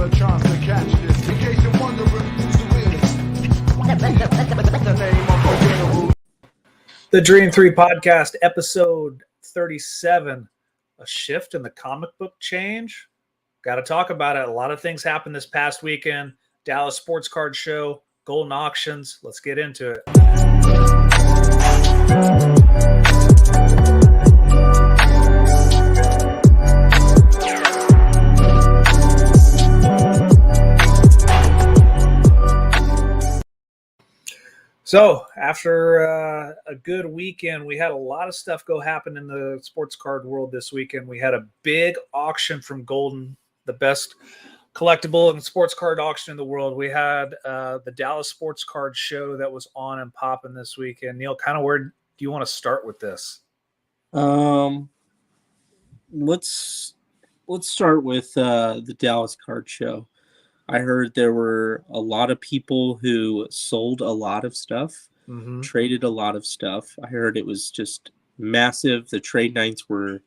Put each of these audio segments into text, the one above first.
never tries to catch this. In case you're wondering who's the realest. The name of a winner. The Dream 3 Podcast, episode 37. A shift in the comic book change. Got to talk about it. A lot of things happened this past weekend. Dallas Sports Card Show, Goldin Auctions. Let's get into it. So after a good weekend, we had a lot of stuff go happen in the sports card world this weekend. We had a big auction from Goldin, the best collectible and sports card auction in the world. We had the Dallas Sports Card Show that was on and popping this weekend. Neil, kind of where do you want to start with this? Let's start with the Dallas Card Show. I heard there were a lot of people who sold a lot of stuff, traded a lot of stuff. I heard it was just massive. The trade nights were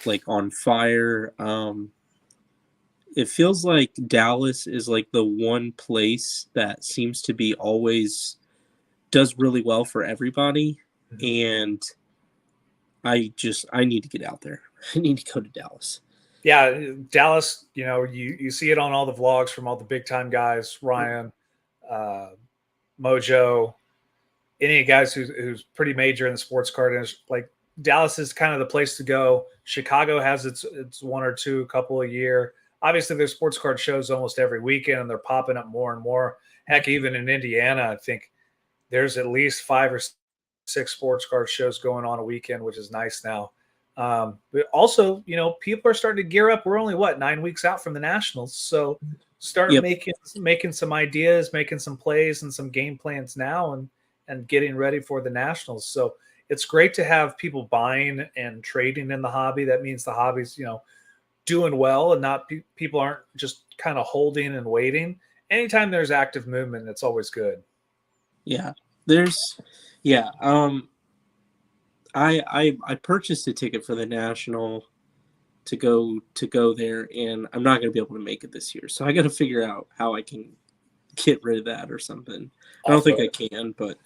like on fire. It feels like Dallas is like the one place that seems to be always does really well for everybody. And I need to get out there. I need to go to Dallas. Yeah, Dallas, you see it on all the vlogs from all the big time guys, Ryan, Mojo, any guys who's pretty major in the sports card industry. Like Dallas is kind of the place to go. Chicago has its one or two couple a year. Obviously, there's sports card shows almost every weekend, and they're popping up more and more. Heck, even in Indiana, I think there's at least 5 or 6 sports card shows going on a weekend, which is nice now. But also, people are starting to gear up. We're only 9 weeks out from the Nationals, so start making some ideas, making some plays and some game plans now, and getting ready for the Nationals. So it's great to have people buying and trading in the hobby. That means the hobby's doing well, and not people aren't just kind of holding and waiting. Anytime there's active movement, it's always good. I purchased a ticket for the National to go there, and I'm not going to be able to make it this year. So I got to figure out how I can get rid of that or something. I don't think I can, but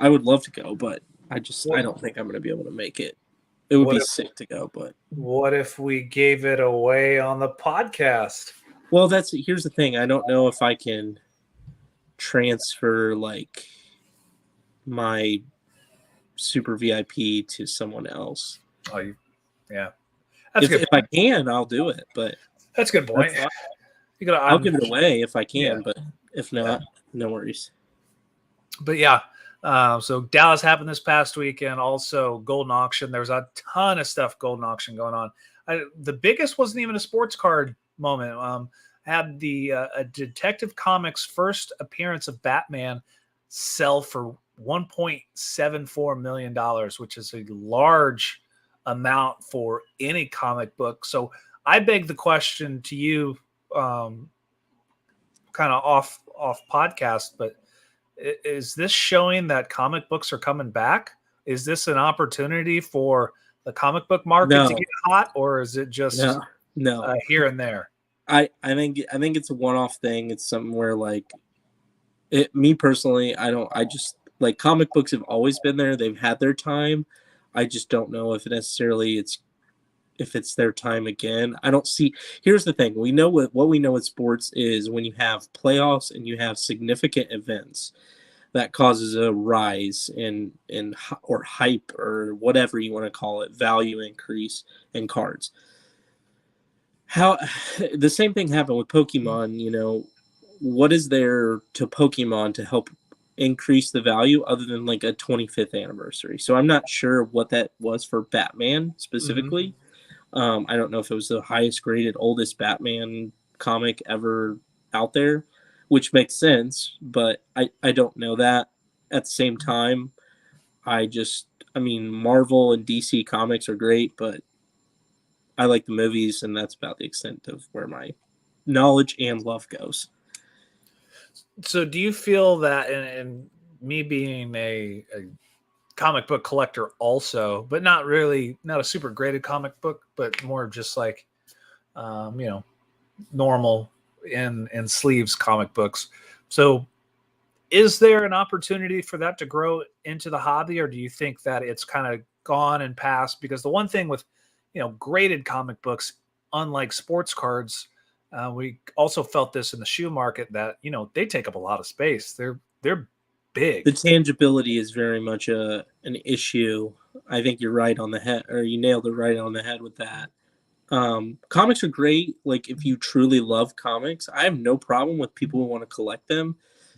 I would love to go, but I don't think I'm going to be able to make it. It would be sick to go, but what if we gave it away on the podcast? Well, here's the thing. I don't know if I can transfer like my super VIP to someone else. Yeah. If I can, I'll do it. But that's a good point. I'll give it away if I can, but if not, no worries. But so Dallas happened this past weekend. Also, Goldin Auction. There's a ton of stuff Goldin Auction going on. The biggest wasn't even a sports card moment. Had the a Detective Comics first appearance of Batman sell for $1.74 million, which is a large amount for any comic book. So I beg the question to you, kind of off podcast, but is this showing that comic books are coming back? Is this an opportunity for the comic book market to get hot, or is it just here and there? I think it's a one-off thing. It's something where me personally, I just like comic books have always been there. They've had their time. I just don't know if it's their time again. I don't see. Here's the thing: we know what we know with sports is when you have playoffs and you have significant events, that causes a rise in or hype or whatever you want to call it, value increase in cards. How the same thing happened with Pokemon. What is there to Pokemon to help increase the value other than like a 25th anniversary? So I'm not sure what that was for Batman specifically. I don't know if it was the highest graded, oldest Batman comic ever out there, which makes sense, but I don't know that. At the same time, Marvel and DC comics are great, but I like the movies, and that's about the extent of where my knowledge and love goes. So do you feel that, and me being a comic book collector also, but not a super graded comic book, but more just like, normal in sleeves comic books. So is there an opportunity for that to grow into the hobby, or do you think that it's kind of gone and passed? Because the one thing with, graded comic books, unlike sports cards, we also felt this in the shoe market that, they take up a lot of space. They're big. The tangibility is very much an issue. I think you're right on the head, or you nailed it right on the head with that. Comics are great. Like, if you truly love comics, I have no problem with people who want to collect them.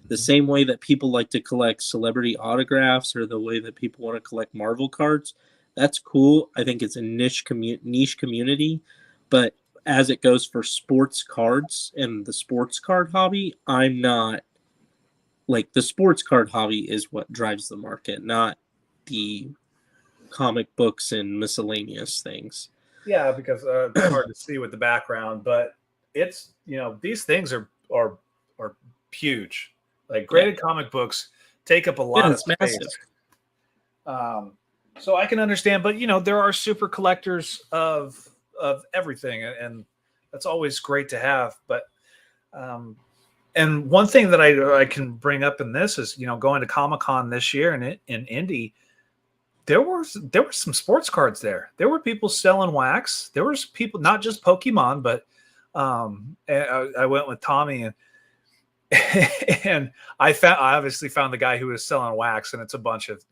The same way that people like to collect celebrity autographs, or the way that people want to collect Marvel cards. That's cool. I think it's a niche community. But as it goes for sports cards and the sports card hobby, I'm not, like, the sports card hobby is what drives the market, not the comic books and miscellaneous things. Yeah, because it's hard to see with the background, but it's, these things are huge. Like, graded comic books take up a lot of space. Massive. So I can understand, but there are super collectors of everything, and that's always great to have. But and one thing that I can bring up in this is, going to Comic-Con this year in Indy, there were some sports cards there. There were people selling wax. There was people, not just Pokemon, but I went with Tommy, and and I obviously found the guy who was selling wax, and it's a bunch of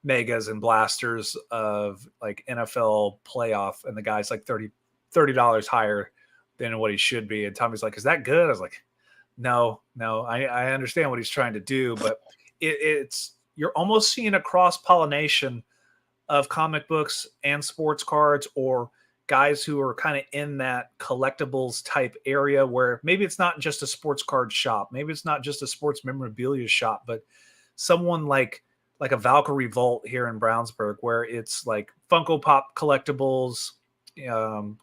megas and blasters of like NFL playoff, and the guy's like $30 higher than what he should be. And Tommy's like, "Is that good?" I was like, No, I understand what he's trying to do, but it's you're almost seeing a cross pollination of comic books and sports cards, or guys who are kind of in that collectibles type area where maybe it's not just a sports card shop, maybe it's not just a sports memorabilia shop, but someone like a Valkyrie Vault here in Brownsburg, where it's like Funko Pop collectibles,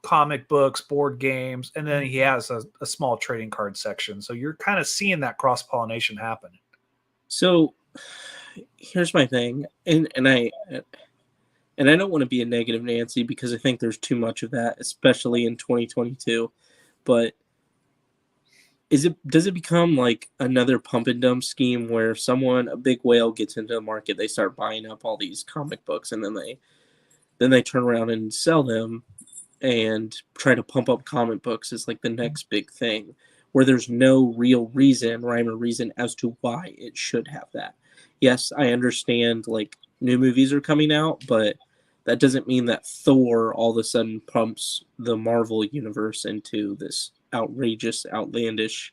comic books, board games, and then he has a small trading card section. So you're kind of seeing that cross pollination happen. So here's my thing, and I don't want to be a negative Nancy, because I think there's too much of that, especially in 2022. But does it become like another pump and dump scheme where a big whale gets into the market, they start buying up all these comic books, and then they turn around and sell them and try to pump up comic books as like the next big thing, where there's no real rhyme or reason as to why it should have that? Yes, I understand, like, new movies are coming out, but that doesn't mean that Thor all of a sudden pumps the Marvel universe into this outrageous, outlandish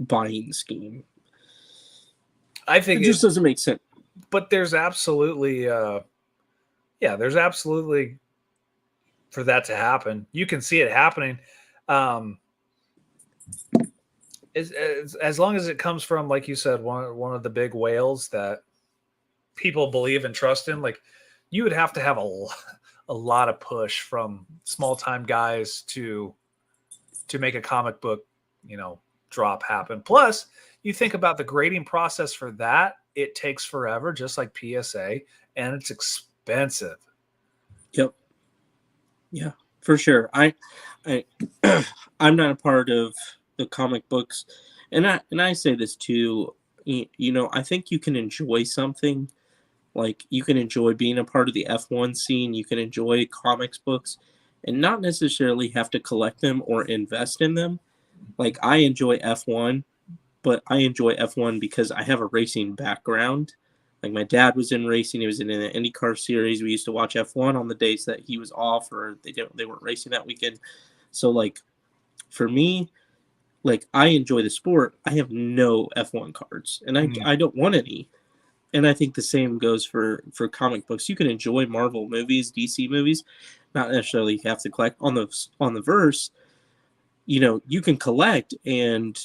buying scheme. I think it just doesn't make sense. But there's absolutely, there's absolutely for that to happen. You can see it happening. As long as it comes from, like you said, one of the big whales that people believe and trust in, like, you would have to have a lot of push from small time guys to make a comic book, drop happen. Plus, you think about the grading process for that, it takes forever, just like PSA, and it's expensive. Yep. Yeah, for sure. I'm not a part of the comic books, and I say this too. I think you can enjoy something. Like, you can enjoy being a part of the F1 scene. You can enjoy comics books and not necessarily have to collect them or invest in them. Like, I enjoy F1, but I enjoy F1 because I have a racing background. Like, my dad was in racing. He was in an IndyCar series. We used to watch F1 on the days that he was off, or they weren't racing that weekend. So, like, for me, like, I enjoy the sport. I have no F1 cards, and I don't want any. And I think the same goes for comic books. You can enjoy Marvel movies, DC movies, not necessarily have to collect on the verse. You can collect and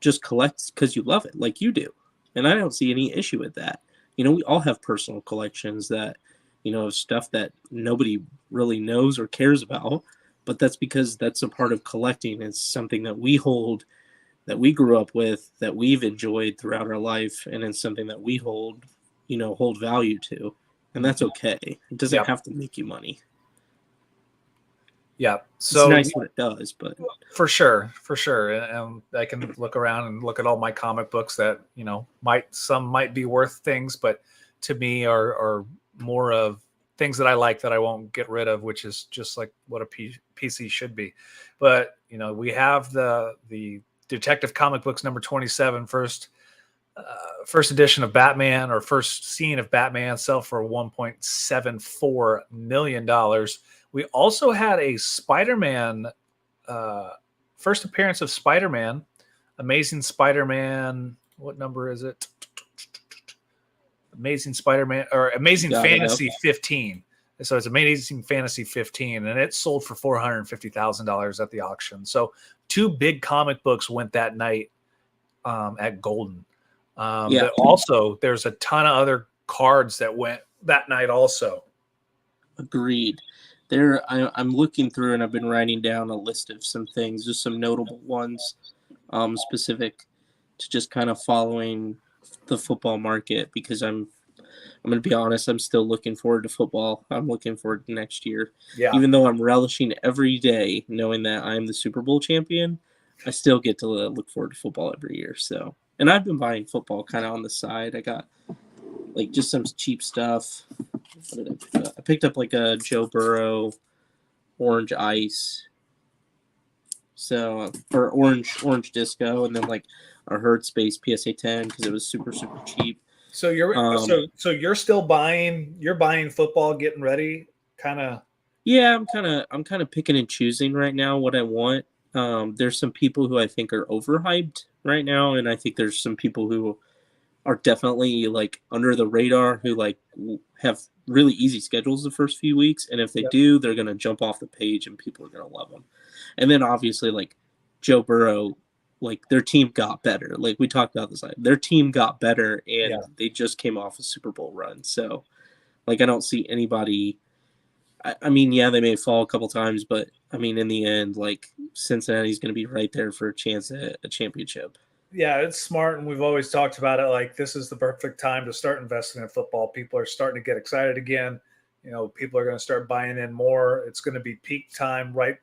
just collect because you love it, like you do. And I don't see any issue with that. We all have personal collections that, of stuff that nobody really knows or cares about. But that's because that's a part of collecting. It's something that we hold, that we grew up with, that we've enjoyed throughout our life, and it's something that we hold value to, and that's okay. It doesn't have to make you money. Yeah. It's So nice what it does, but for sure, for sure. And I can look around and look at all my comic books that, some might be worth things, but to me are more of things that I like that I won't get rid of, which is just like what a PC should be. But, we have the Detective Comic Books number 27, first edition of Batman, or first scene of Batman, sell for $1.74 million. We also had a Spider-Man, first appearance of Spider-Man, Amazing Spider-Man. What number is it? Amazing Spider-Man, or Amazing Fantasy 15. So it's Amazing Fantasy 15, and it sold for $450,000 at the auction. So 2 big comic books went that night at Goldin. But also, there's a ton of other cards that went that night also. Agreed. I'm looking through, and I've been writing down a list of some things, just some notable ones, specific to just kind of following the football market, because I'm going to be honest, I'm still looking forward to football. I'm looking forward to next year. Yeah. Even though I'm relishing every day knowing that I'm the Super Bowl champion, I still get to look forward to football every year. So, and I've been buying football kind of on the side. I got like just some cheap stuff. What did I pick up? I picked up like a Joe Burrow orange ice. So, or orange disco, and then like a Herd Space PSA 10 because it was super cheap. So you're still buying. You're buying football, getting ready, kind of. Yeah, I'm kind of picking and choosing right now what I want. There's some people who I think are overhyped right now, and I think there's some people who are definitely like under the radar, who like have really easy schedules the first few weeks, and if they do, they're gonna jump off the page and people are gonna love them. And then obviously like Joe Burrow, like their team got better. Like we talked about this, like their team got better, and they just came off a Super Bowl run. So like I don't see anybody. I mean, yeah, they may fall a couple times, but I mean, in the end, like Cincinnati's going to be right there for a chance at a championship. Yeah, it's smart, and we've always talked about it. Like this is the perfect time to start investing in football. People are starting to get excited again. People are going to start buying in more. It's going to be peak time, right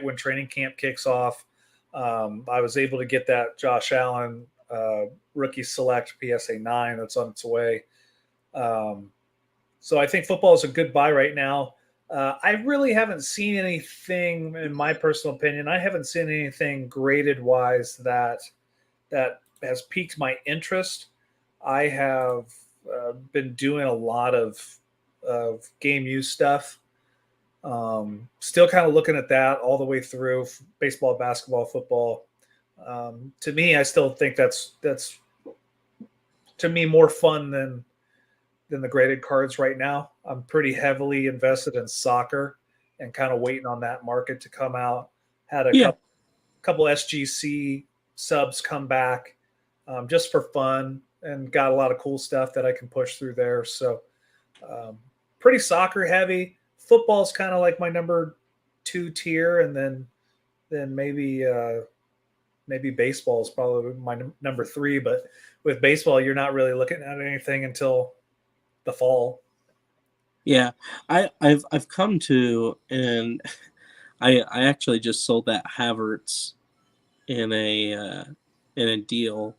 when training camp kicks off. I was able to get that Josh Allen rookie select PSA 9 that's on its way. So I think football is a good buy right now. I really haven't seen anything, in my personal opinion. I haven't seen anything graded wise that has piqued my interest. I have been doing a lot of game use stuff. Still kind of looking at that all the way through baseball, basketball, football. To me, I still think that's to me more fun than the graded cards right now. I'm pretty heavily invested in soccer and kind of waiting on that market to come out. Had a couple SGC subs come back just for fun, and got a lot of cool stuff that I can push through there. So pretty soccer heavy. Football's kind of like my number 2 tier, and then maybe baseball is probably my number 3. But with baseball, you're not really looking at anything until the fall. Yeah, I've come to, and I actually just sold that Havertz in a deal.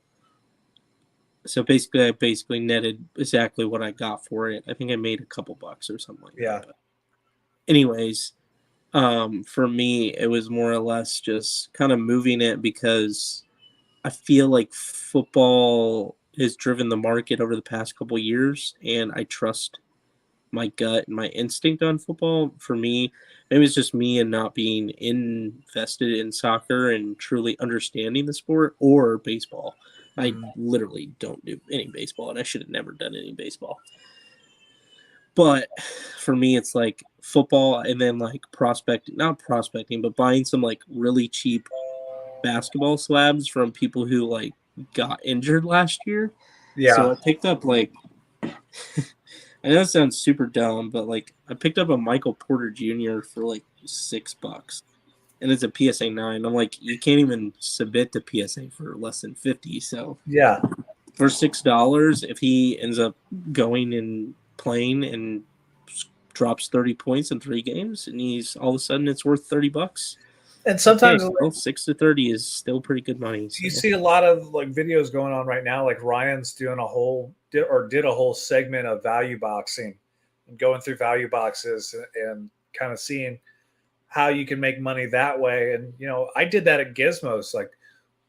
So basically, I netted exactly what I got for it. I think I made a couple bucks or something like that. But anyways, for me, it was more or less just kind of moving it because I feel like football has driven the market over the past couple years, and I trust my gut and my instinct on football. For me, maybe it's just me and not being invested in soccer and truly understanding the sport, or baseball. I literally don't do any baseball, and I should have never done any baseball. But for me, it's like football, and then like not prospecting, but buying some like really cheap basketball slabs from people who like got injured last year. Yeah. So I picked up like, I know it sounds super dumb, but like I picked up a Michael Porter Jr. for like $6, and it's a PSA 9. I'm like, you can't even submit to PSA for less than 50. So yeah, for $6, if he ends up going and playing and drops 30 points in 3 games, and he's all of a sudden it's worth $30. And sometimes Okay, well, 6 to 30 is still pretty good money. So. you see a lot of like videos going on right now. Like Ryan's doing did a whole segment of value boxing and going through value boxes and kind of seeing how you can make money that way. And I did that at Gizmos. Like,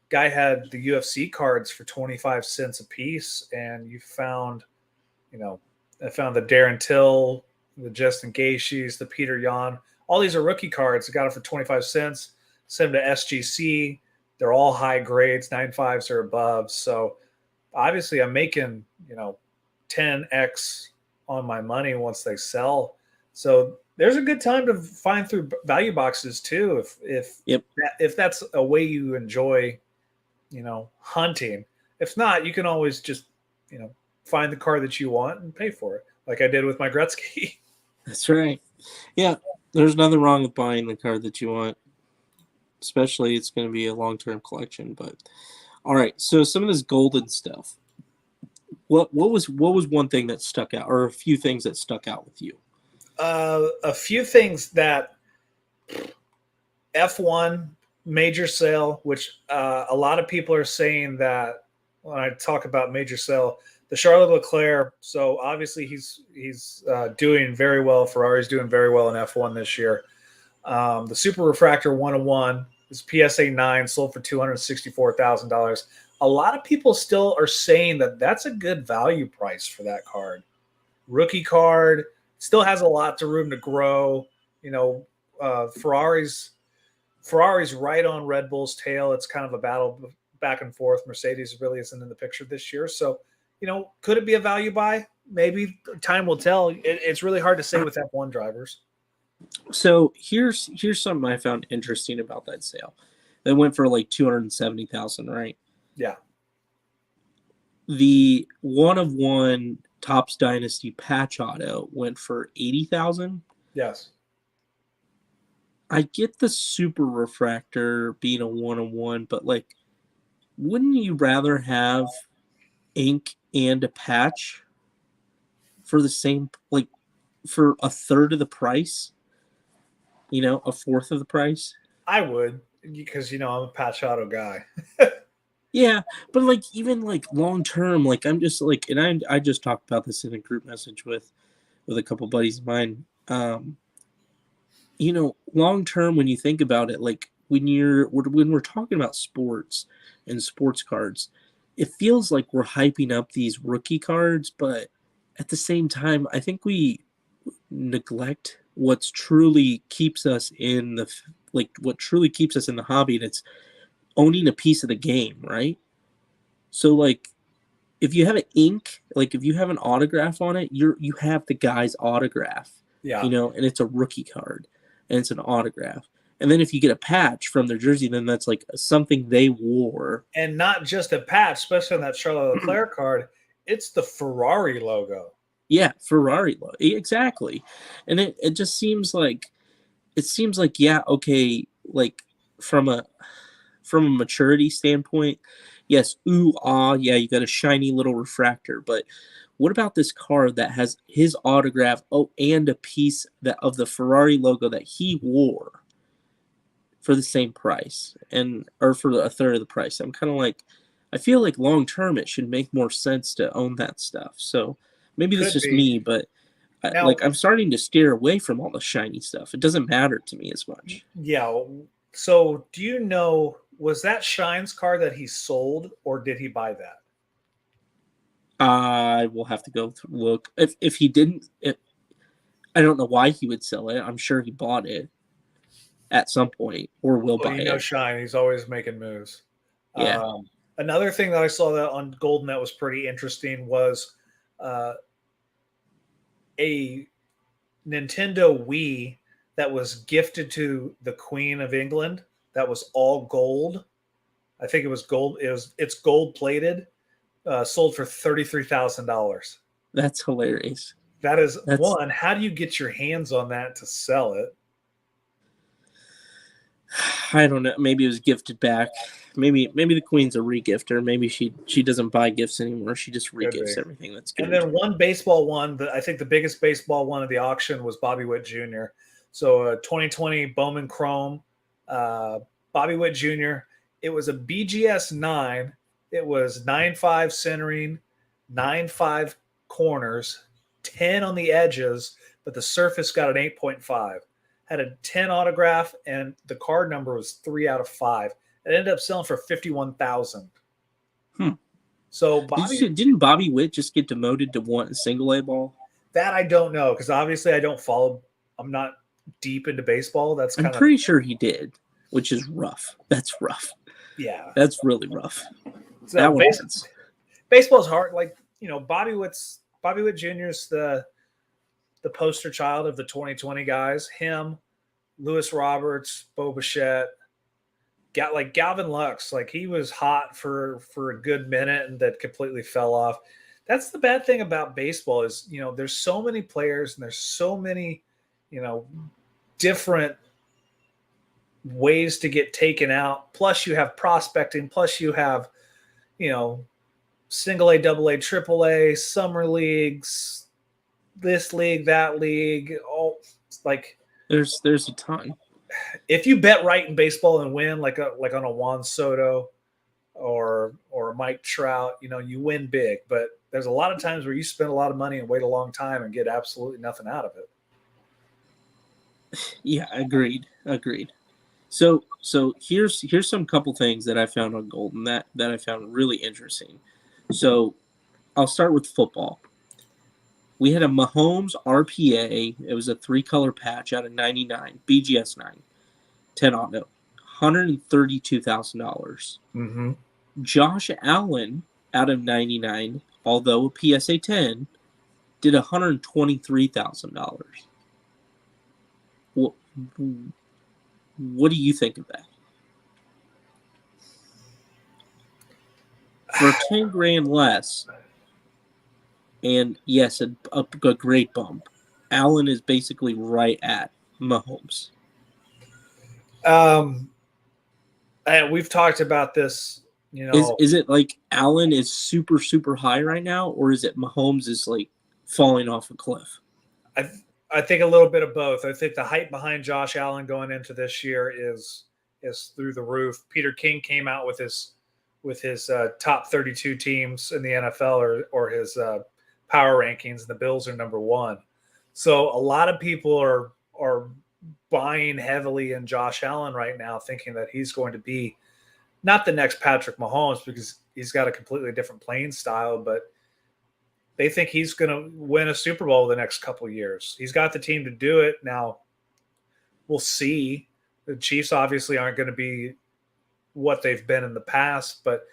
guy had the UFC cards for 25 cents a piece, and I found the Darren Till, the Justin Gaethjes, the Peter Yan. All these are rookie cards. I got them for 25 cents. Send them to SGC. They're all high grades, 9.5s or above. So obviously I'm making, 10x on my money once they sell. So there's a good time to find through value boxes too. If that's a way you enjoy, hunting. If not, you can always just, find the card that you want and pay for it. Like I did with my Gretzky. That's right. Yeah. There's nothing wrong with buying the card that you want. Especially it's going to be a long-term collection. But all right, so some of this Goldin stuff. What was one thing that stuck out, or a few things that stuck out with you? A few things that F1 major sale, which a lot of people are saying that when I talk about major sale, the Charles Leclerc. So obviously he's doing very well. Ferrari's doing very well in F1 this year. The Super Refractor 101 is PSA 9, sold for $264,000. A lot of people still are saying that that's a good value price for that card. Rookie card, still has a lot of room to grow. Ferrari's right on Red Bull's tail. It's kind of a battle back and forth. Mercedes really isn't in the picture this year. So, could it be a value buy? Maybe. Time will tell. It's really hard to say with F1 drivers. So here's something I found interesting about that sale. They went for like $270,000, right? Yeah. The 1/1 Topps Dynasty patch auto went for $80,000. Yes. I get the Super Refractor being a 1/1, but like, wouldn't you rather have ink and a patch for the same, like, for a third of the price? A fourth of the price? I would, because I'm a patch auto guy. Yeah, but like, even like long term, like I'm just like, and I just talked about this in a group message with a couple buddies of mine. Long term, when you think about it, like when we're talking about sports and sports cards, it feels like we're hyping up these rookie cards, but at the same time, I think we neglect what truly keeps us in the hobby, and it's owning a piece of the game, right? So like, if you have an ink, like if you have an autograph on it, you have the guy's autograph. Yeah. And it's a rookie card and it's an autograph. And then if you get a patch from their jersey, then that's like something they wore. And not just a patch, especially on that Charles Leclerc card, it's the Ferrari logo. Yeah, Ferrari logo. Exactly. And it just seems like, yeah, okay, like from a maturity standpoint, yes, yeah, you got a shiny little refractor, but what about this card that has his autograph, and a piece of the Ferrari logo that he wore for the same price, or for a third of the price? I'm kind of like, I feel like long term it should make more sense to own that stuff. So maybe that's just me, but I'm starting to steer away from all the shiny stuff. It doesn't matter to me as much. Yeah. So do you know, was that Shines card that he sold, or did he buy that? I will have to go look. If he didn't, I don't know why he would sell it. I'm sure he bought it at some point, or will buy it. Shine, he's always making moves. Yeah. Another thing that I saw that on Goldin that was pretty interesting was a Nintendo Wii that was gifted to the Queen of England. That was all gold. I think it was gold. It's gold plated. Sold for $33,000. That's hilarious. That's one. How do you get your hands on that to sell it? I don't know. Maybe it was gifted back. maybe the queen's a regifter. Maybe she doesn't buy gifts anymore. She just Could regifts be. everything that's good. And then one baseball one, that I think the biggest baseball one of the auction was Bobby Witt Jr. So 2020 Bowman Chrome, Bobby Witt Jr. It was a BGS 9. It was 9.5 centering, 9.5 corners, 10 on the edges, but the surface got an 8.5. Had a 10 autograph, and the card number was 3 out of 5. It ended up selling for $51,000. So Didn't Bobby Witt just get demoted to one single A ball? that I don't know, because obviously I don't follow. I'm not deep into baseball. I'm pretty sure he did, which is rough. That's rough. Yeah, That's really rough. so That one hurts. baseball's hard. Like, Bobby Witt Jr.'s the poster child of the 2020 guys. Him, Lewis Roberts, Bo Bichette, got like Galvin Lux. Like, he was hot for a good minute and that completely fell off. That's the bad thing about baseball is, there's so many players and there's so many, different ways to get taken out. Plus you have prospecting. Plus you have, single A, double A, triple A, summer leagues, this league, that league. All like there's a ton. If you bet right in baseball and win, like on a Juan Soto or Mike Trout, you win big. But there's a lot of times where you spend a lot of money and wait a long time and get absolutely nothing out of it. Yeah, agreed. So here's some couple things that I found on Goldin that I found really interesting. So I'll start with football. We had a Mahomes RPA. It was a 3-color patch out of 99, BGS 9, 10 auto, $132,000. Mm-hmm. Josh Allen out of 99, although a PSA 10, did $123,000. What do you think of that? For 10 grand less, and yes, a great bump, Allen is basically right at Mahomes. And we've talked about this, Is it like Allen is super, super high right now, or is it Mahomes is like falling off a cliff? I think a little bit of both. I think the hype behind Josh Allen going into this year is through the roof. Peter King came out with his top 32 teams in the NFL or his power rankings, and the Bills are number 1. So a lot of people are buying heavily in Josh Allen right now, thinking that he's going to be not the next Patrick Mahomes because he's got a completely different playing style, but they think he's going to win a Super Bowl the next couple of years. He's got the team to do it. Now, we'll see. The Chiefs obviously aren't going to be what they've been in the past, but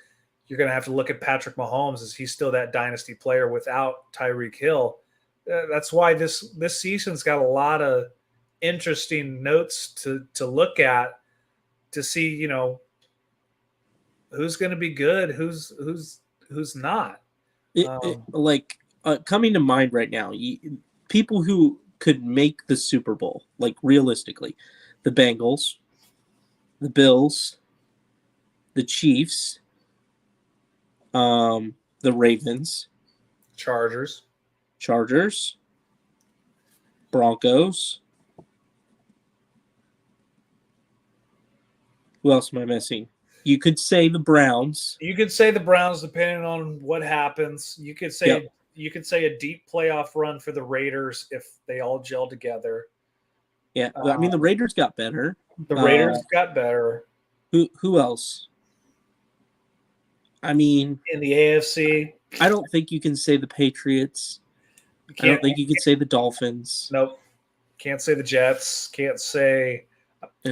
you're going to have to look at Patrick Mahomes as he's still that dynasty player without Tyreek Hill. That's why this season's got a lot of interesting notes to look at to see, who's going to be good, who's not. Coming to mind right now, people who could make the Super Bowl, like realistically, the Bengals, the Bills, the Chiefs, the Ravens, Chargers, Broncos. Who else am I missing? You could say the Browns. You could say the Browns, depending on what happens. You could say a deep playoff run for the Raiders if they all gel together. Yeah, the Raiders got better. The Raiders got better. Who else? In the AFC, I don't think you can say the Patriots. I don't think you can say the Dolphins. Nope. Can't say the Jets. Can't say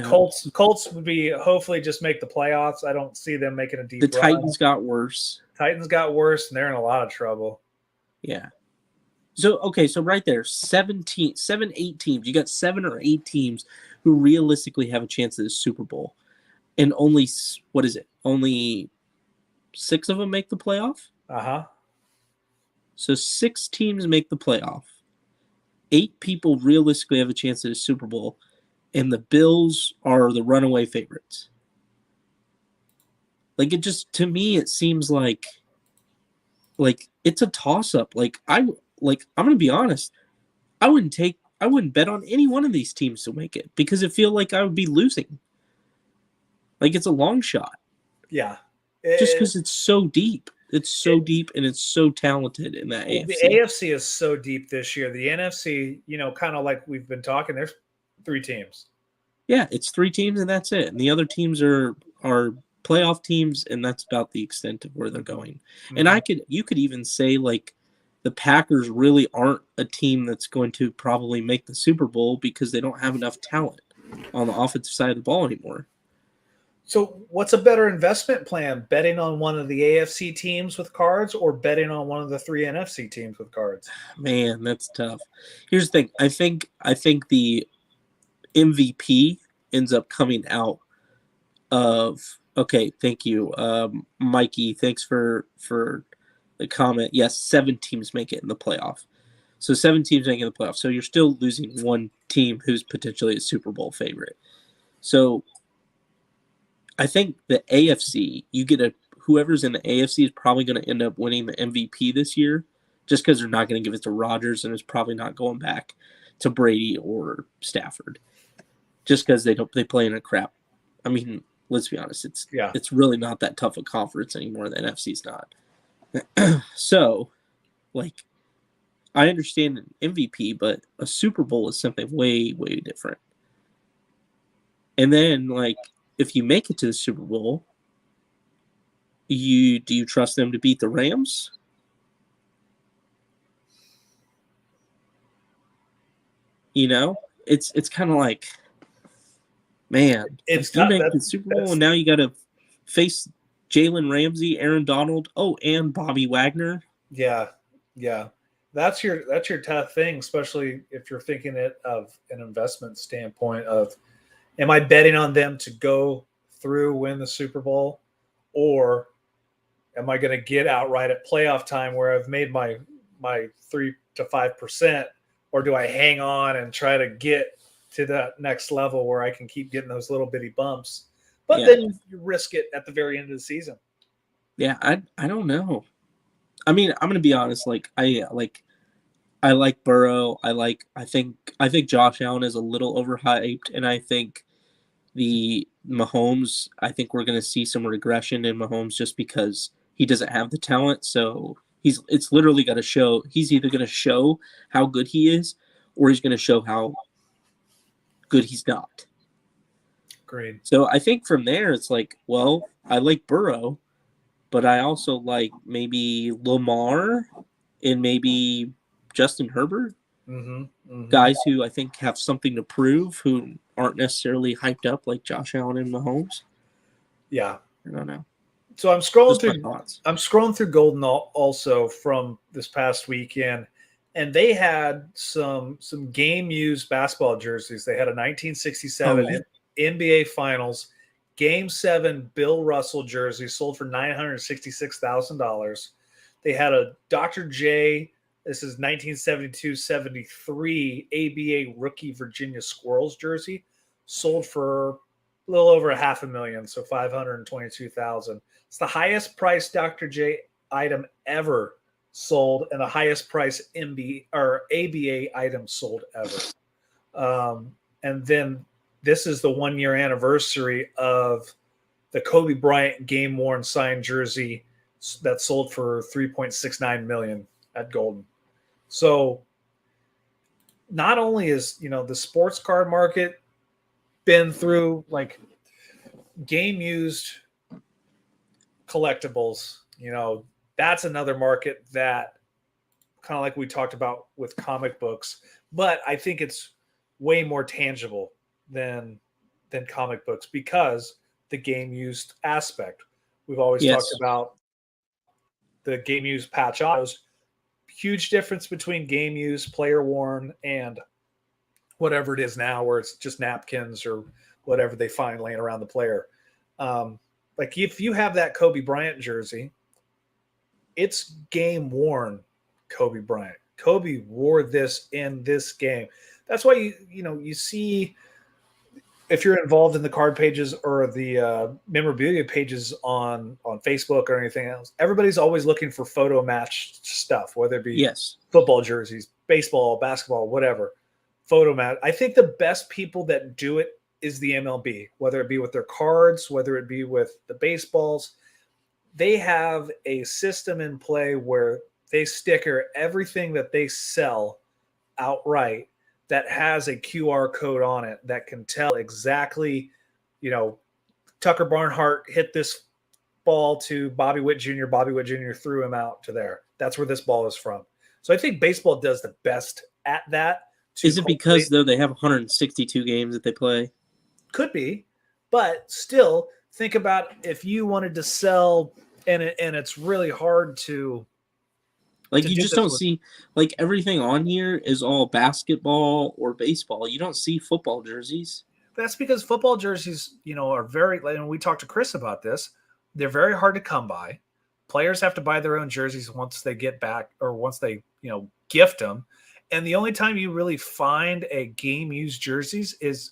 Colts. Colts would be hopefully just make the playoffs. I don't see them making a deep run. The Titans got worse. And they're in a lot of trouble. Yeah. So right there, 8 teams. You got 7 or 8 teams who realistically have a chance at the Super Bowl. And only 6 of them make the playoff? Uh-huh. So 6 teams make the playoff. 8 people realistically have a chance at a Super Bowl. And the Bills are the runaway favorites. Like it just to me it seems like it's a toss up. I'm gonna be honest. I wouldn't bet on any one of these teams to make it because it feel like I would be losing. Like it's a long shot. Yeah. Just because it's so deep. It's so deep and it's so talented in that Well, AFC. the AFC is so deep this year. The NFC, kind of like we've been talking, there's 3 teams. Yeah, it's 3 teams and that's it. And the other teams are playoff teams, and that's about the extent of where they're going. Mm-hmm. And you could even say like the Packers really aren't a team that's going to probably make the Super Bowl because they don't have enough talent on the offensive side of the ball anymore. So what's a better investment plan? Betting on one of the AFC teams with cards or betting on one of the 3 NFC teams with cards? Man, that's tough. Here's the thing. I think the MVP ends up coming out of okay, thank you. Mikey, thanks for the comment. Yes, 7 teams make it in the playoff. So 7 teams making the playoff. So you're still losing one team who's potentially a Super Bowl favorite. So I think the AFC, whoever's in the AFC is probably going to end up winning the MVP this year, just because they're not going to give it to Rodgers and it's probably not going back to Brady or Stafford, just because they play in a crap. I mean, let's be honest, it's really not that tough a conference anymore. The NFC's not. So, like, I understand an MVP, but a Super Bowl is something way, way different. And then, like, if you make it to the Super Bowl, do you trust them to beat the Rams? It's kind of like, man, It's you make the Super Bowl and now you got to face Jalen Ramsey, Aaron Donald, and Bobby Wagner. Yeah. That's your tough thing, especially if you're thinking it of an investment standpoint of, am I betting on them to go through, win the Super Bowl, or am I going to get outright at playoff time where I've made my 3 to 5%, or do I hang on and try to get to that next level where I can keep getting those little bitty bumps, but then you risk it at the very end of the season? Yeah, I don't know. I mean, I'm gonna be honest. I like Burrow. I think Josh Allen is a little overhyped, and I think the Mahomes. I think we're gonna see some regression in Mahomes just because he doesn't have the talent. So it's literally got to show. He's either gonna show how good he is, or he's gonna show how good he's not. Agreed. So I think from there, it's like, well, I like Burrow, but I also like maybe Lamar and maybe Justin Herbert. Guys who I think have something to prove, who aren't necessarily hyped up like Josh Allen and Mahomes. Yeah. I don't know. So I'm scrolling Just my through. thoughts. I'm scrolling through Golden also from this past weekend, and they had some game used basketball jerseys. They had a 1967 NBA Finals Game 7 Bill Russell jersey sold for $966,000. They had a Dr. J. This is 1972-73 ABA rookie Virginia Squirrels jersey, sold for a little over $500,000, so $522,000. It's the highest priced Dr. J item ever sold and the highest price MB or ABA item sold ever. And then this is the 1-year anniversary of the Kobe Bryant game worn signed jersey that sold for $3.69 million at Goldin. So not only is, the sports card market been through like game used collectibles, that's another market that kind of like we talked about with comic books, but I think it's way more tangible than comic books because the game used aspect. We've always talked about the game used patch autos. Huge difference between game used, player worn, and whatever it is now, where it's just napkins or whatever they find laying around the player. Like if you have that Kobe Bryant jersey, it's game worn Kobe Bryant. Kobe wore this in this game. That's why you see if you're involved in the card pages or the memorabilia pages on Facebook or anything else, everybody's always looking for photo match stuff, whether it be Yes. football jerseys, baseball, basketball, whatever. Photo match. I think the best people that do it is the MLB, whether it be with their cards, whether it be with the baseballs. They have a system in play where they sticker everything that they sell outright that has a QR code on it that can tell exactly, Tucker Barnhart hit this ball to Bobby Witt Jr. Bobby Witt Jr. threw him out to there. That's where this ball is from. So I think baseball does the best at that. Is it because, though, they have 162 games that they play? Could be. But still, think about if you wanted to sell, and it's really hard to – like, you just don't see, like, everything on here is all basketball or baseball. You don't see football jerseys. That's because football jerseys, are very, and we talked to Chris about this, they're very hard to come by. Players have to buy their own jerseys once they get back or once they, gift them. And the only time you really find a game used jerseys is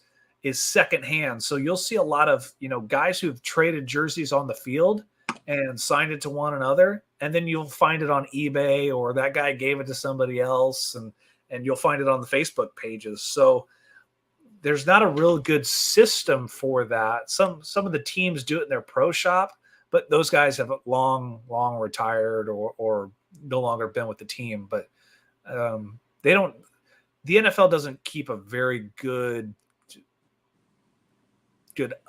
secondhand. So you'll see a lot of, guys who've traded jerseys on the field and signed it to one another. And then you'll find it on eBay, or that guy gave it to somebody else, and you'll find it on the Facebook pages. So there's not a real good system for that. Some of the teams do it in their pro shop, but those guys have long retired or no longer been with the team. But they don't. The NFL doesn't keep a very good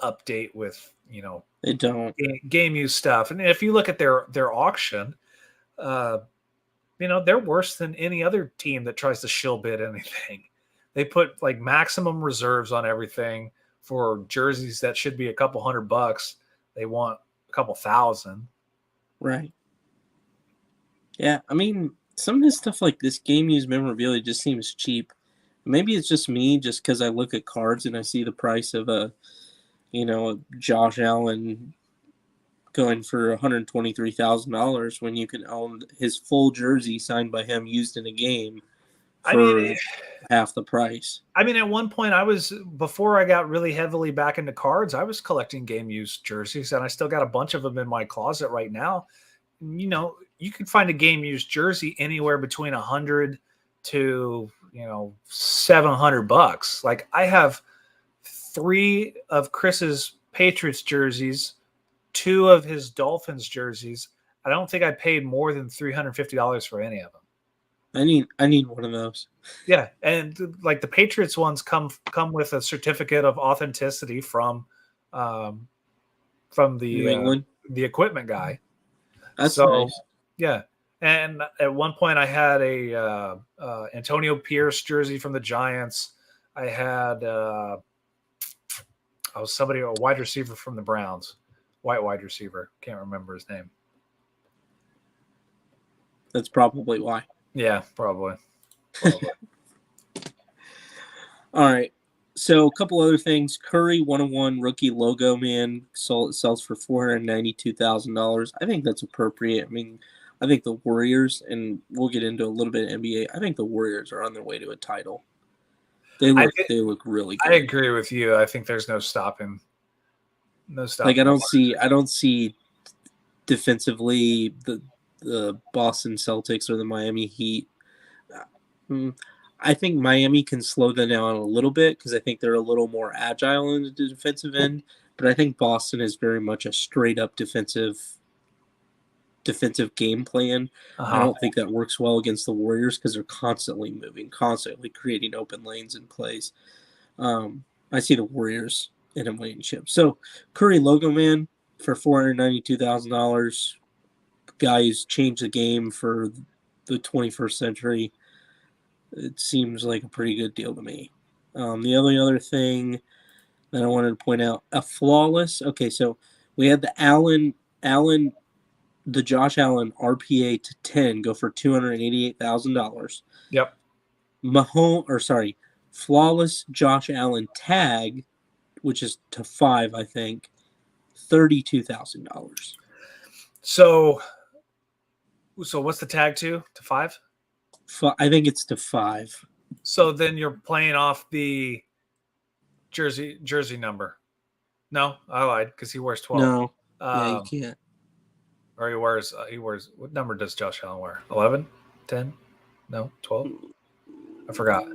update with They don't. game use stuff. And if you look at their auction, they're worse than any other team that tries to shill bid anything. They put like maximum reserves on everything for jerseys that should be a couple $100. They want a couple thousand. Right. Yeah, I mean, some of this stuff like this game used memorabilia just seems cheap. Maybe it's just me, just because I look at cards and I see the price of a Josh Allen going for $123,000 when you can own his full jersey signed by him used in a game for half the price. I mean, at one point before I got really heavily back into cards, I was collecting game used jerseys, and I still got a bunch of them in my closet right now. You can find a game used jersey anywhere between $100 to, $700. Like, I have 3 of Chris's Patriots jerseys, 2 of his Dolphins jerseys. I don't think I paid more than $350 for any of them. I need one of those. Yeah, and like the Patriots ones come with a certificate of authenticity from New England, the equipment guy. That's nice. Yeah, and at one point I had a Antonio Pierce jersey from the Giants. I had a wide receiver from the Browns, white wide receiver. Can't remember his name. That's probably why. Yeah, probably. All right. So a couple other things. Curry 101 rookie logo man sells for $492,000. I think that's appropriate. I mean, I think the Warriors, and we'll get into a little bit of NBA, I think the Warriors are on their way to a title. They look really good. I agree with you. I think there's no stopping. Like I don't see defensively the Boston Celtics or the Miami Heat. I think Miami can slow them down a little bit because I think they're a little more agile in the defensive end. But I think Boston is very much a straight up defensive game plan. I don't think that works well against the Warriors because they're constantly moving, constantly creating open lanes and plays. I see the Warriors in a winning chip. So Curry logo man for $492,000. Guy who's changed the game for the 21st century. It seems like a pretty good deal to me. The only other thing that I wanted to point out, a flawless. Okay, so we had the Josh Allen RPA to 10 go for $288,000. Yep. Flawless Josh Allen tag, which is to 5, I think, $32,000. So what's the tag to 5? I think it's to 5. So then you're playing off the jersey number. No, I lied because he wears 12. No. Yeah, you can't. Or he wears what number does Josh Allen wear? 11? 10? No, 12? I forgot.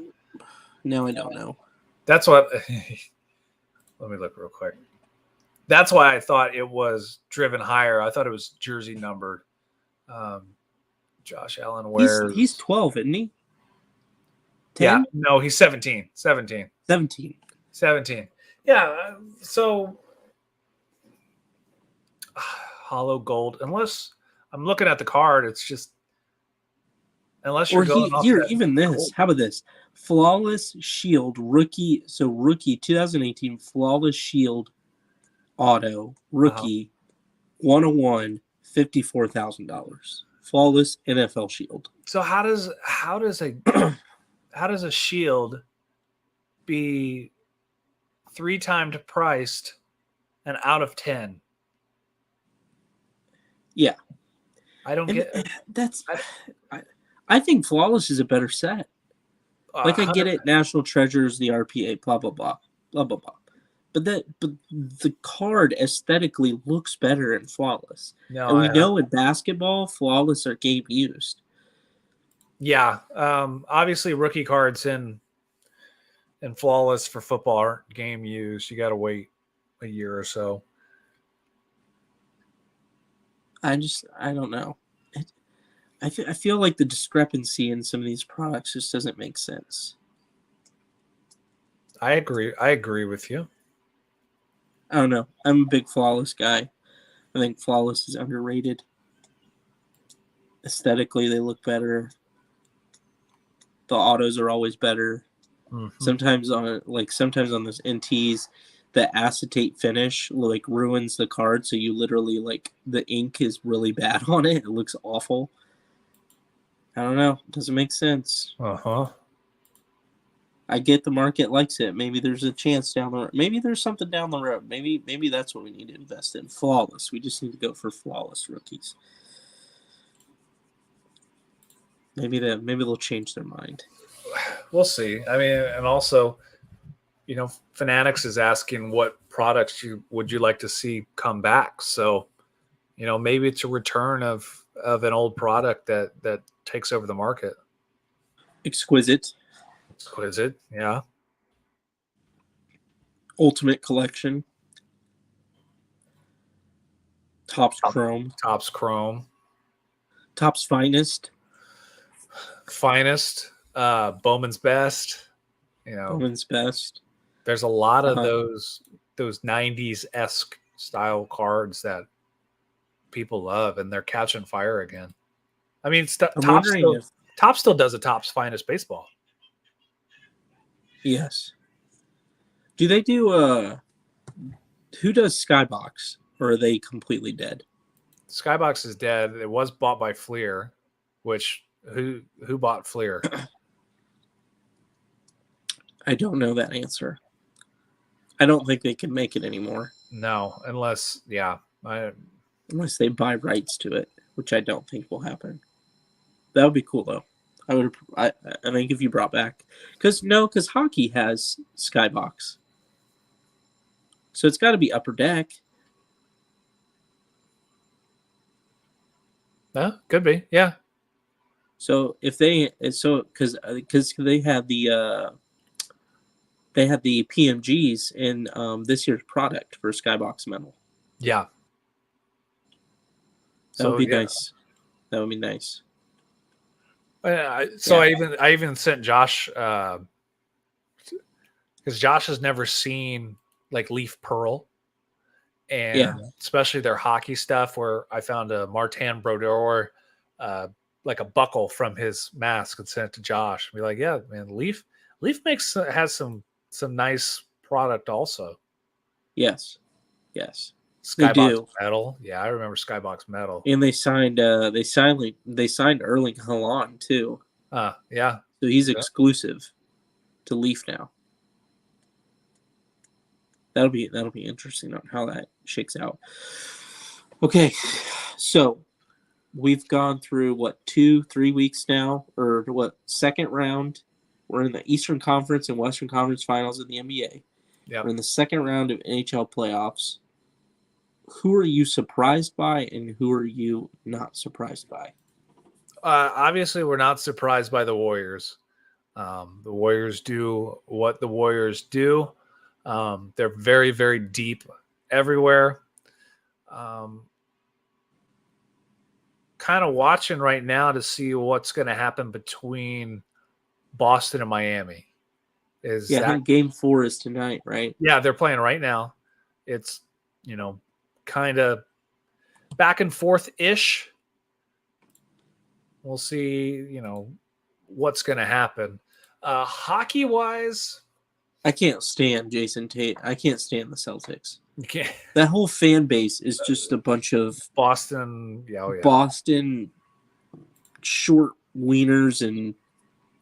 No, I don't know. That's what let me look real quick. That's why I thought it was driven higher. I thought it was jersey numbered. Josh Allen wears He's 12, isn't he? 10? Yeah, no, he's 17. 17. 17. 17. Yeah, so hollow gold, unless I'm looking at the card, it's just unless you're going off that even this. gold. How about this? Flawless Shield rookie. So rookie 2018 Flawless Shield auto rookie 101 $54,000. Flawless NFL Shield. So how does a shield be 3 times priced and out of 10? Yeah. I don't get that's I think Flawless is a better set. Like I get it, National Treasures, the RPA, blah blah blah, blah blah blah. But the card aesthetically looks better in Flawless. No, and we know in basketball, Flawless are game used. Yeah, obviously rookie cards in Flawless for football aren't game used. You got to wait a year or so. I don't know. I feel like the discrepancy in some of these products just doesn't make sense. I agree with you. I don't know. I'm a big Flawless guy. I think Flawless is underrated. Aesthetically, they look better. The autos are always better. Mm-hmm. Sometimes on those NTs, the acetate finish like ruins the card, so you literally like the ink is really bad on it. It looks awful. I don't know. It doesn't make sense. I get the market likes it. Maybe there's a chance down the road. Maybe there's something down the road. Maybe that's what we need to invest in. Flawless. We just need to go for Flawless rookies. Maybe they'll change their mind. We'll see. I mean, and also, Fanatics is asking what products would you like to see come back. So, maybe it's a return of an old product that takes over the market. Exquisite. Yeah. Ultimate Collection. Topps Chrome. Topps Finest. Bowman's Best. Bowman's Best. There's a lot of those 90s-esque style cards that people love, and they're catching fire again. I mean, Topps still does a Topps Finest baseball. Yes. Do they do who does Skybox, or are they completely dead? Skybox is dead. It was bought by Fleer, which who bought Fleer? I don't know that answer. I don't think they can make it anymore. No, unless unless they buy rights to it, which I don't think will happen. That would be cool though. I think if you brought back because hockey has Skybox, so it's got to be Upper Deck. Could be, yeah. So because they had the PMGs in this year's product for Skybox Metal. Yeah. That would be nice. That would be nice. I even sent Josh because Josh has never seen like Leaf Pearl, and especially their hockey stuff. Where I found a Martin Brodeur, like a buckle from his mask, and sent it to Josh. And be like, yeah, man, Leaf has some nice product also. Yes. Skybox Metal. Yeah, I remember Skybox Metal. And they signed Erling Haaland too. Yeah. So he's exclusive to Leaf now. That'll be interesting on how that shakes out. Okay. So we've gone through 2-3 weeks now, or second round. We're in the Eastern Conference and Western Conference finals in the NBA. Yep. We're in the second round of NHL playoffs. Who are you surprised by, and who are you not surprised by? Obviously, we're not surprised by the Warriors. The Warriors do what the Warriors do. They're very, very deep everywhere. Kind of watching right now to see what's going to happen between Boston and Miami. I think Game 4 is tonight, right? Yeah, they're playing right now. It's, kind of back and forth-ish. We'll see, what's going to happen. Hockey-wise, I can't stand Jason Tate. I can't stand the Celtics. you can't. That whole fan base is just a bunch of Boston, yeah. Boston short wieners and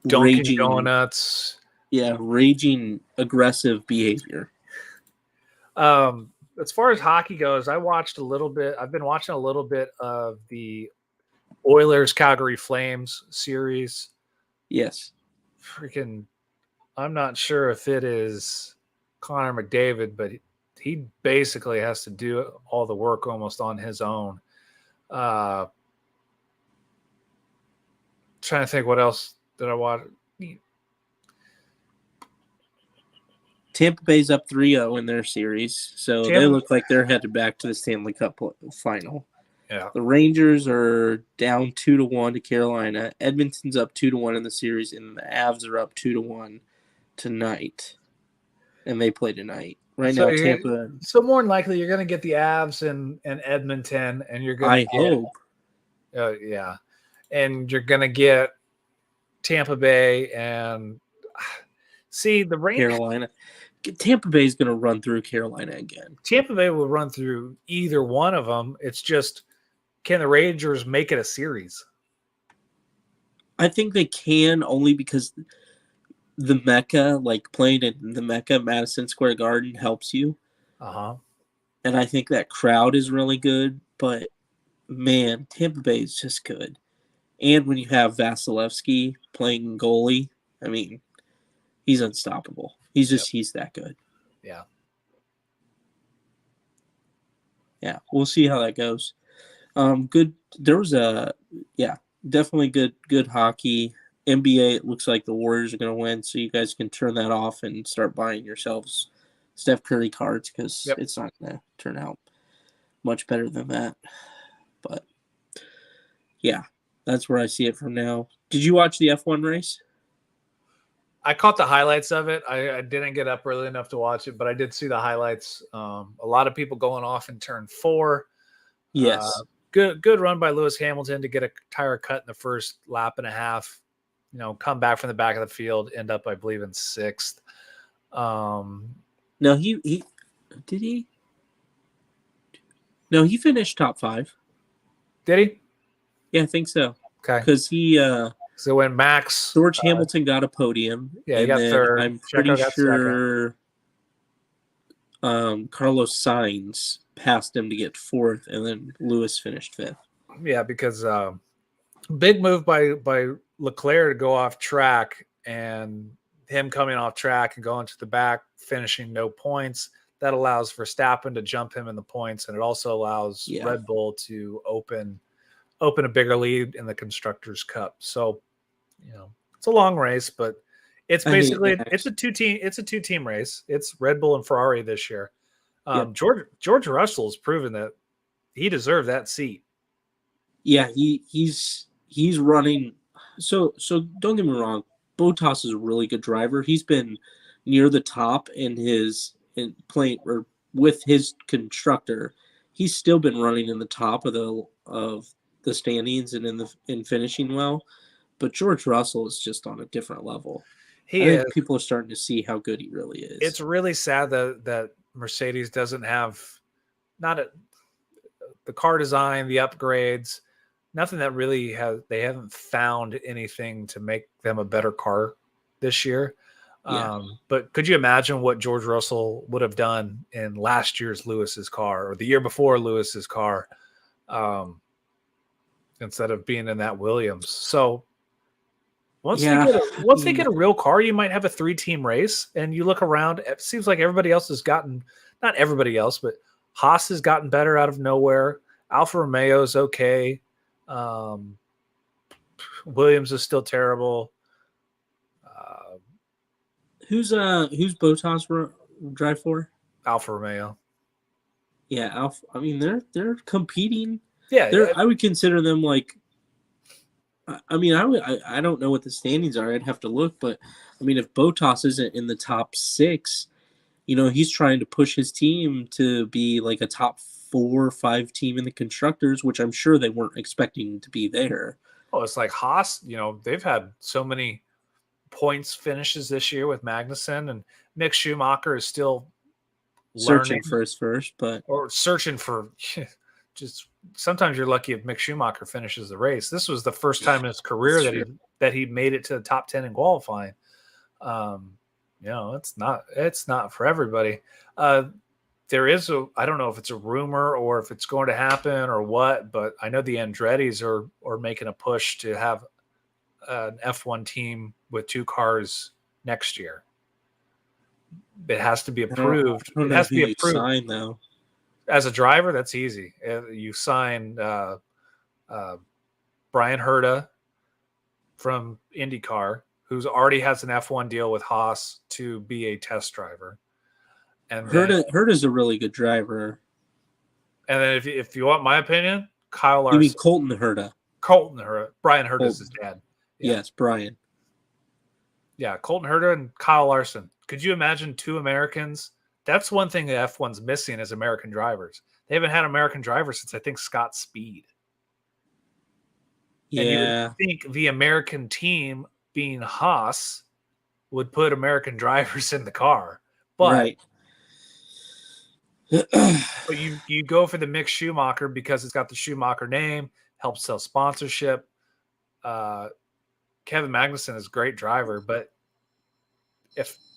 Dunkin' Donuts. Yeah, raging aggressive behavior. As far as hockey goes, I've been watching a little bit of the Oilers Calgary Flames series. Yes. Freaking, I'm not sure if it is Connor McDavid, but he basically has to do all the work almost on his own. Trying to think what else did I watch. Tampa Bay's up 3-0 in their series, so they look like they're headed back to the Stanley Cup final. Yeah. The Rangers are down 2-1 to Carolina. Edmonton's up 2-1 in the series, and the Avs are up 2-1 tonight. And they play tonight. Now, Tampa. So more than likely, you're going to get the Avs and Edmonton, and you're going to hope. Yeah. And you're going to get Tampa Bay and see the Rangers. Carolina. Tampa Bay is going to run through Carolina again. Tampa Bay will run through either one of them. It's just, can the Rangers make it a series? I think they can, only because the Mecca, like playing in the Mecca, Madison Square Garden, helps you. Uh-huh. And I think that crowd is really good. But, man, Tampa Bay is just good. And when you have Vasilevsky playing goalie, I mean, he's unstoppable. He's that good. Yeah. Yeah, we'll see how that goes. Good. There was definitely good hockey. NBA, it looks like the Warriors are going to win, so you guys can turn that off and start buying yourselves Steph Curry cards, because it's not going to turn out much better than that. But, yeah, that's where I see it from now. Did you watch the F1 race? I caught the highlights of it. I didn't get up early enough to watch it, but I did see the highlights. A lot of people going off in turn 4. Yes. Good run by Lewis Hamilton to get a tire cut in the first lap and a half. Come back from the back of the field, end up, I believe, in 6th. No, he did he? No, he finished top 5. Did he? Yeah, I think so. Okay. Because he so when Max George Hamilton got a podium. Yeah, he got 3rd. I'm pretty sure Carlos Sainz passed him to get 4th, and then Lewis finished 5th. Yeah, because big move by Leclerc to go off track, and him coming off track and going to the back, finishing no points. That allows Verstappen to jump him in the points, and it also allows Red Bull to open a bigger lead in the Constructors' Cup. So, it's a long race, but it's basically it's a two-team race. It's Red Bull and Ferrari this year. George Russell's proven that he deserved that seat. Yeah, he's running. So don't get me wrong, Bottas is a really good driver. He's been near the top in playing or with his constructor. He's still been running in the top of the standings and in finishing well. But George Russell is just on a different level. I think people are starting to see how good he really is. It's really sad that Mercedes doesn't have the car design, the upgrades, nothing that really they haven't found anything to make them a better car this year. But could you imagine what George Russell would have done in last year's Lewis's car or the year before Lewis's car, instead of being in that Williams? So Once Yeah, they get a real car, you might have a 3-team race, and you look around. It seems like everybody else has gotten, not everybody else, but Haas has gotten better out of nowhere. Alfa Romeo is okay. Williams is still terrible. who's Bottas drive for? Alfa Romeo. Yeah, Alpha. I mean, they're competing. Yeah, I would consider them like. I mean, I don't know what the standings are. I'd have to look, but I mean, if Bottas isn't in the top 6, he's trying to push his team to be like a top 4 or 5 team in the constructors, which I'm sure they weren't expecting to be there. Oh, it's like Haas. They've had so many points finishes this year with Magnussen, and Mick Schumacher is still Searching for his first, or searching for. Just sometimes you're lucky if Mick Schumacher finishes the race. This was the first time in his career that he made it to the top 10 in qualifying. It's not for everybody. There is I don't know if it's a rumor or if it's going to happen or what, but I know the Andretti's are making a push to have an F1 team with 2 cars next year. It has to be approved. It has to be approved. Sign, though. As a driver, that's easy. You sign Brian Herta from IndyCar, who's already has an F1 deal with Haas to be a test driver. And Herta's a really good driver. And then if you want my opinion, Kyle Larson. You mean Colton Herta? Colton Herta. Brian Herta's his dad. Yeah. Yes, Brian. Yeah, Colton Herta and Kyle Larson. Could you imagine 2 Americans? That's one thing the F1's missing is American drivers. They haven't had American drivers since I think Scott Speed. Yeah. And you would think the American team, being Haas, would put American drivers in the car. But, right. But you go for the Mick Schumacher because it's got the Schumacher name, helps sell sponsorship. Kevin Magnussen is a great driver, but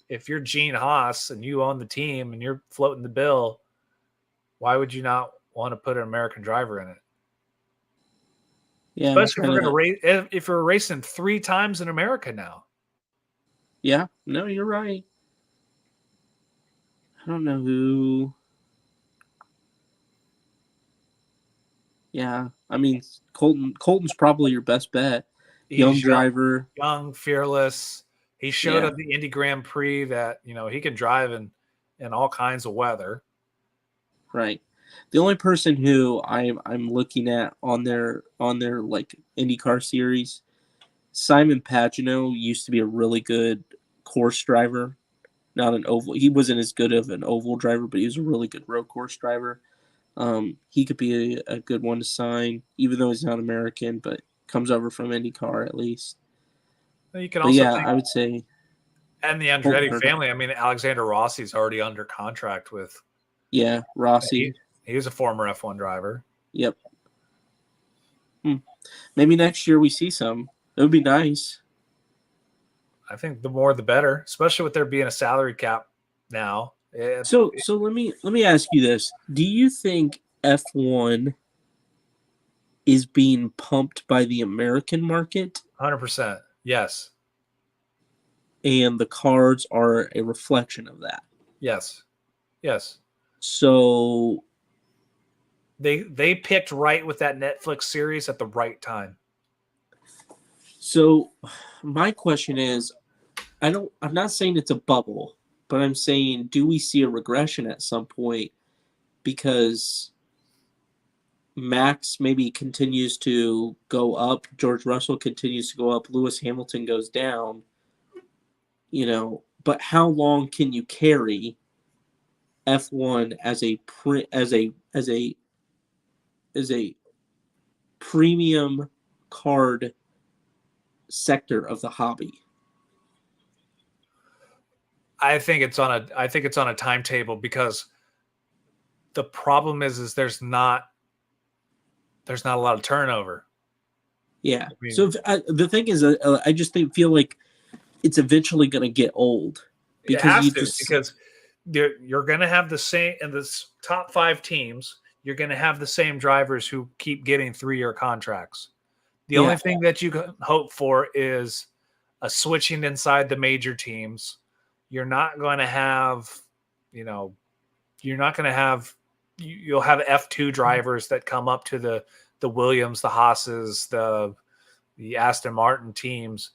if you're Gene Haas and you own the team and you're floating the bill, why would you not want to put an American driver in it? Yeah, especially if we're racing 3 times in America now. Yeah, no, you're right. I don't know who. Yeah, I mean Colton's probably your best bet. Young driver, young, fearless. He showed at the Indy Grand Prix that he can drive in all kinds of weather. Right. The only person who I'm looking at on their like IndyCar series, Simon Pagenaud used to be a really good course driver, not an oval. He wasn't as good of an oval driver, but he was a really good road course driver. He could be a good one to sign, even though he's not American, but comes over from IndyCar at least. You can also I would say, and the Andretti family. I mean, Alexander Rossi's already under contract with. Yeah, Rossi. He was a former F1 driver. Yep. Maybe next year we see some. It would be nice. I think the more the better, especially with there being a salary cap now. So let me ask you this: do you think F1 is being pumped by the American market? 100%. Yes. And the cards are a reflection of that. Yes. Yes. So they picked right with that Netflix series at the right time. So my question is, I'm not saying it's a bubble, but I'm saying, do we see a regression at some point? Because Max maybe continues to go up, George Russell continues to go up, Lewis Hamilton goes down, but how long can you carry F1 as a premium card sector of the hobby? I think it's on a timetable, because the problem is there's not a lot of turnover. Yeah. So the thing is, I just feel like it's eventually going to get old, because because you're going to have the same in the top 5 teams. You're going to have the same drivers who keep getting 3-year contracts. The only thing that you can hope for is a switching inside the major teams. You're not going to have, you'll have F2 drivers that come up to the Williams, the Haas's, the Aston Martin teams,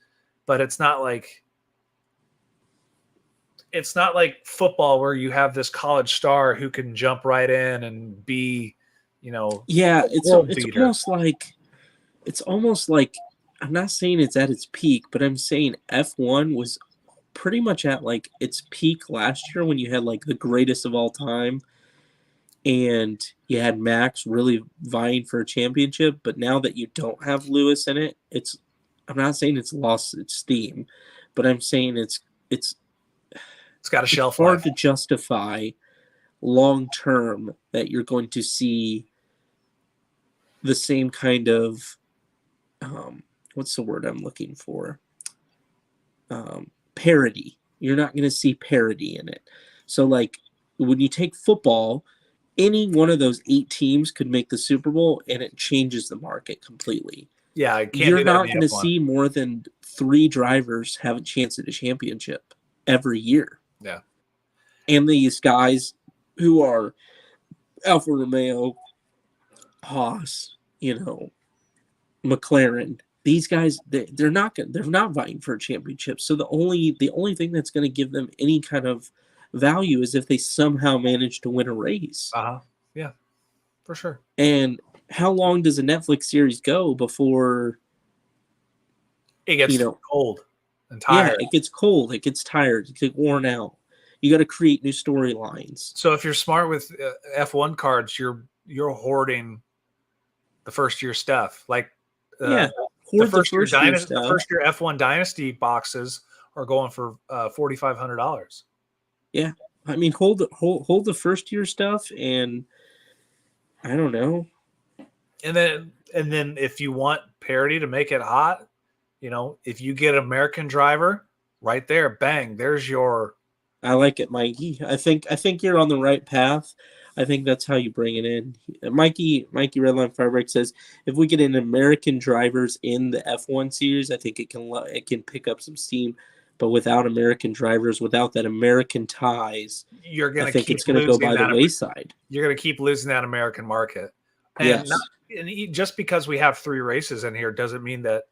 but it's not like football where you have this college star who can jump right in and be, it's almost like I'm not saying it's at its peak, but I'm saying F1 was pretty much at like its peak last year when you had like the greatest of all time and you had Max really vying for a championship. But now that you don't have Lewis in it, I'm not saying it's lost its steam, but I'm saying it's got a shelf hard life to justify long term that you're going to see the same kind of what's the word I'm looking for? Parity. You're not going to see parity in it. So like when you take football, any one of those 8 teams could make the Super Bowl and it changes the market completely. Yeah, you're not going to see more than 3 drivers have a chance at a championship every year. Yeah. And these guys who are Alfa Romeo, Haas, McLaren, these guys, they're not vying for a championship. So the only thing that's going to give them any kind of value is if they somehow manage to win a race. Yeah, for sure. And how long does a Netflix series go before it gets cold and tired? Yeah, it gets cold, it gets tired, it gets worn out. You got to create new storylines. So if you're smart with F1 cards, you're hoarding the first year stuff. Like the first year F1 Dynasty boxes are going for $4,500. Yeah, I mean, hold the first year stuff, and I don't know. And then if you want parity to make it hot, if you get an American driver right there, bang, there's your. I like it, Mikey. I think you're on the right path. I think that's how you bring it in. Mikey Redline Firebreak says if we get an American drivers in the F1 series, I think it can pick up some steam. But without American drivers, without that American ties, I think it's going to go by the wayside. You're going to keep losing that American market. And, and just because we have 3 races in here doesn't mean that,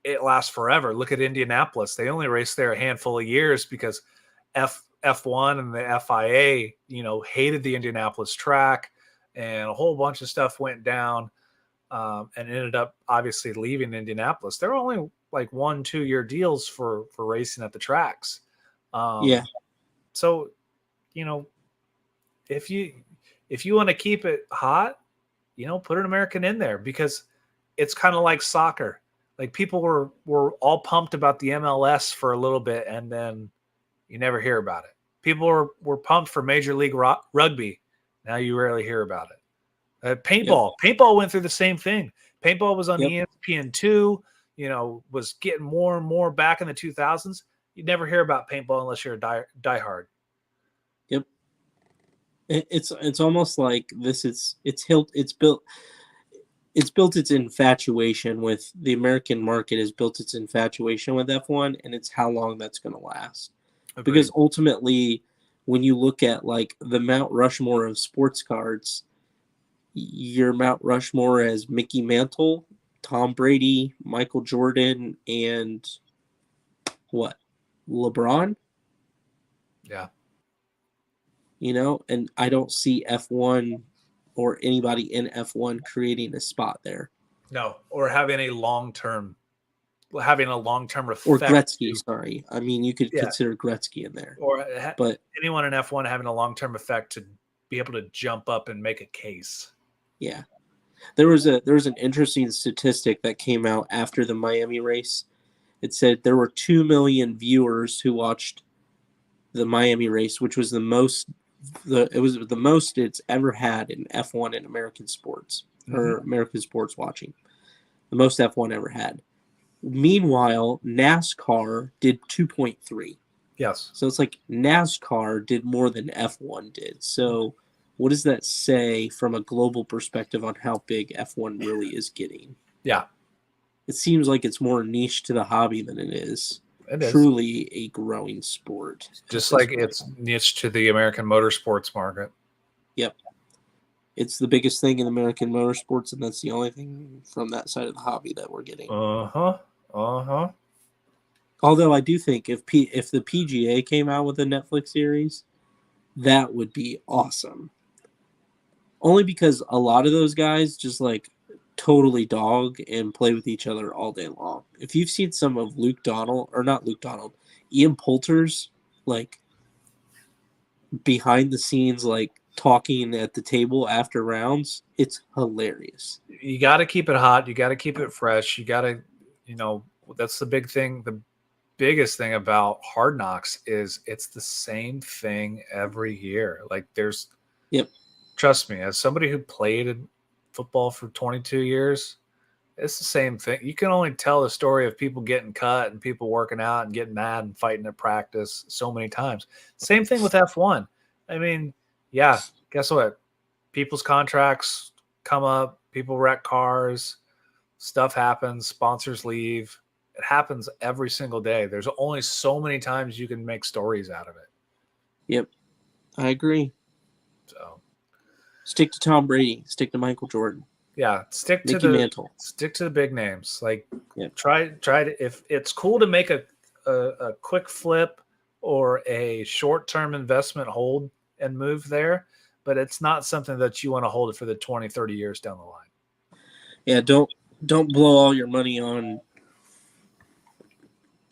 it lasts forever. Look at Indianapolis. They only raced there a handful of years because F1 and the FIA, hated the Indianapolis track, and a whole bunch of stuff went down and ended up obviously leaving Indianapolis. There were only like 1-2 year deals for racing at the tracks. So, if you want to keep it hot, put an American in there because it's kind of like soccer. Like people were all pumped about the MLS for a little bit, and then you never hear about it. People were pumped for Major League Rugby. Now you rarely hear about it. Paintball. Yep. Paintball went through the same thing. Paintball was on ESPN2, was getting more and more back in the 2000s. You'd never hear about paintball unless you're a diehard. Yep. It's almost like it's built its infatuation with the American market has built its infatuation with F1, and it's how long that's going to last. Agreed. Because ultimately, when you look at like the Mount Rushmore of sports cards, your Mount Rushmore as Mickey Mantle, Tom Brady, Michael Jordan, and what? LeBron? Yeah. And I don't see F1 or anybody in F1 creating a spot there. No, or having a long-term effect. Or Gretzky, sorry. I mean, you could consider Gretzky in there. But anyone in F1 having a long-term effect to be able to jump up and make a case. Yeah. There was an interesting statistic that came out after the Miami race. It said there were 2 million viewers who watched the Miami race, which was the most it's ever had in F1 in American sports or American sports watching. The most F1 ever had. Meanwhile, NASCAR did 2.3. Yes. So it's like NASCAR did more than F1 did. So what does that say from a global perspective on how big F1 really is getting? Yeah. it seems like it's more niche to the hobby than it is It is. truly a growing sport. Just like it's niche to the American motorsports market. Yep. It's the biggest thing in American motorsports, and that's the only thing from that side of the hobby that we're getting. Although I do think if the PGA came out with a Netflix series, that would be awesome. Only because a lot of those guys just like totally dog and play with each other all day long. If you've seen some of Ian Poulter's like behind the scenes like talking at the table after rounds, it's hilarious. You got to keep it hot. You got to keep it fresh. You got to, that's the big thing. The biggest thing about Hard Knocks is it's the same thing every year. Like trust me, as somebody who played football for 22 years, it's the same thing. You can only tell the story of people getting cut and people working out and getting mad and fighting at practice so many times. Same thing with F1. I mean, yeah, guess what? People's contracts come up, people wreck cars, stuff happens, sponsors leave. It happens every single day. There's only so many times you can make stories out of it. Yep, I agree. So stick to Tom Brady, stick to Michael Jordan. Yeah, stick to the big names. Like try to, if it's cool to make a quick flip or a short-term investment hold and move there, but it's not something that you want to hold it for the 20, 30 years down the line. Yeah, don't blow all your money on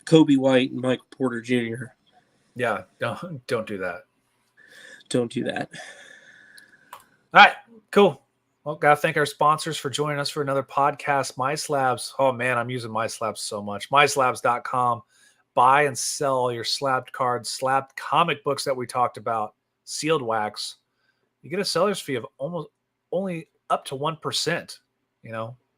Kobe White and Michael Porter Jr. Yeah, don't do that. Don't do that. All right, cool. Well, got to thank our sponsors for joining us for another podcast, MySlabs. Oh, man, I'm using MySlabs so much. MySlabs.com. Buy and sell all your slabbed cards, slabbed comic books that we talked about, sealed wax. You get a seller's fee of only up to 1%.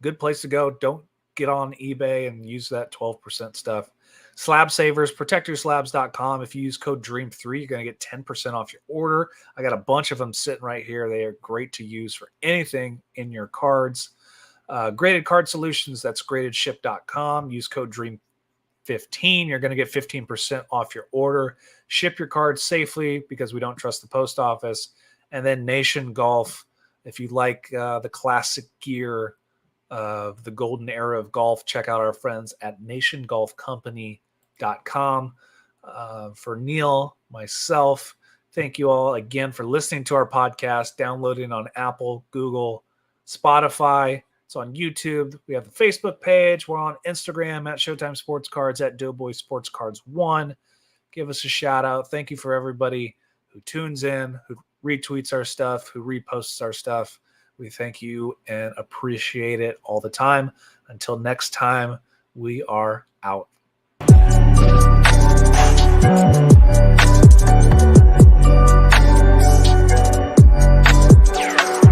Good place to go. Don't get on eBay and use that 12% stuff. Slab Savers, protectyourslabs.com. If you use code DREAM3, you're going to get 10% off your order. I got a bunch of them sitting right here. They are great to use for anything in your cards. Graded Card Solutions, that's gradedship.com. Use code DREAM15. You're going to get 15% off your order. Ship your cards safely because we don't trust the post office. And then Nation Golf. If you like the classic gear of the golden era of golf, check out our friends at nationgolfcompany.com. For Neil, myself, thank you all again for listening to our podcast, downloading on Apple, Google, Spotify. It's on YouTube. We have the Facebook page. We're on Instagram at Showtime Sports Cards, at Doughboy Sports Cards 1. Give us a shout out. Thank you for everybody who tunes in, who retweets our stuff, who reposts our stuff. We thank you and appreciate it all the time. Until next time, we are out.